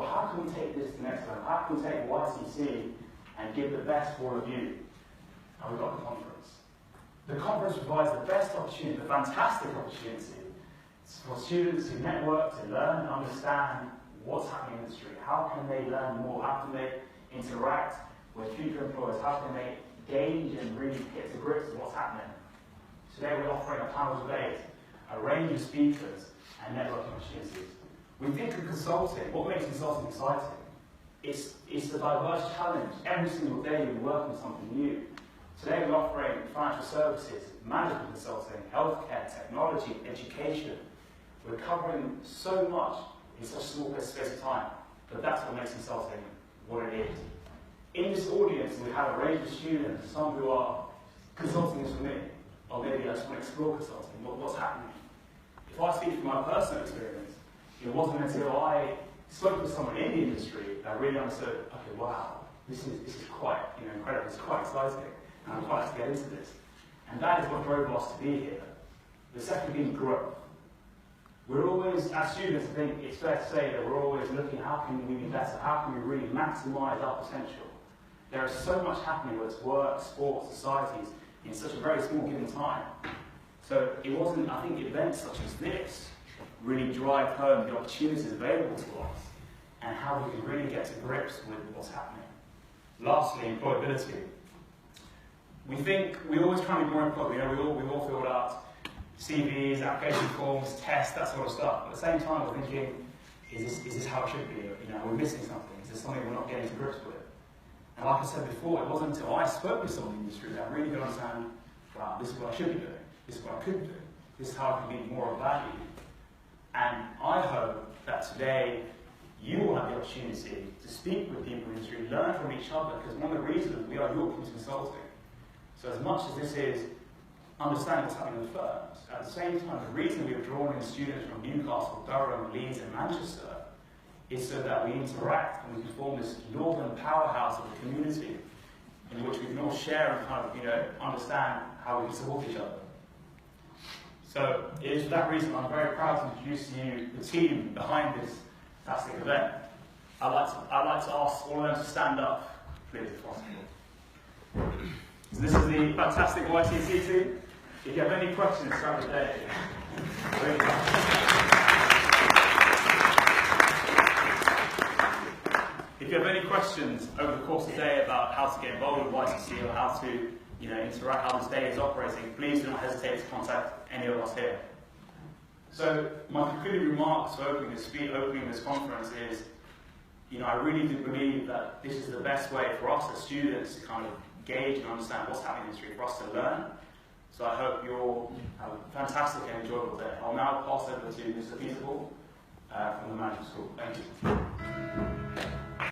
thought, how can we take this to the next level? How can we take YCC and give the best for all of you? And we got the conference. The conference provides the best opportunity, the fantastic opportunity for students to network, to learn and understand what's happening in the industry. How can they learn more? How can they interact with future employers? How can they gauge and really get to grips with what's happening? Today we're offering a panel debate, a range of speakers and networking opportunities. We think of consulting, what makes consulting exciting? It's the diverse challenge. Every single day you're working on something new. Today we're offering financial services, management consulting, healthcare, technology, education. We're covering so much in such a small space of time, but that's what makes consulting what it is. In this audience, we have a range of students, some who are consulting is for me, or maybe I just want to explore consulting, what's happening. If I speak from my personal experience, it wasn't until I spoke with someone in the industry that I really understood, okay, wow, this is quite incredible, it's quite exciting, and I'm quite to get into this. And that is what drove us to be here. The second being growth. We're always, as students, I think it's fair to say that we're always looking, how can we be better? How can we really maximise our potential? There is so much happening, whether it's work, sports, societies, in such a very small given time. So it wasn't, I think events such as this really drive home the opportunities available to us and how we can really get to grips with what's happening. Lastly, employability. We always try to be more employable. We all filled out CVs, application forms, tests, that sort of stuff. But at the same time, we're thinking, is this how it should be? We're missing something. Is there something we're not getting to grips with? And like I said before, it wasn't until I spoke with someone in the industry that I really could understand, wow, this is what I should be doing. This is what I could do. This is how I can be more of value. And I hope that today you will have the opportunity to speak with people in the industry, learn from each other, because one of the reasons we are York Community Consulting. So as much as this is understanding what's happening in the firms, at the same time, the reason we are drawing in students from Newcastle, Durham, Leeds and Manchester is so that we interact and we can form this northern powerhouse of the community in which we can all share and kind of, understand how we can support each other. So it is for that reason I'm very proud to introduce to you the team behind this fantastic event. I'd like to ask all of them to stand up, please, if possible. So this is the fantastic YCC team. If you have any questions throughout the day, if you have any questions over the course of the day about how to get involved with YCC or how to interact, how this day is operating, please do not hesitate to contact any of us here. So my concluding remarks for opening this conference is, I really do believe that this is the best way for us as students to kind of gauge and understand what's happening in the industry, for us to learn. So I hope you all have a fantastic and enjoyable day. I'll now pass over to Mr. Peterbull from the Management School. Thank you.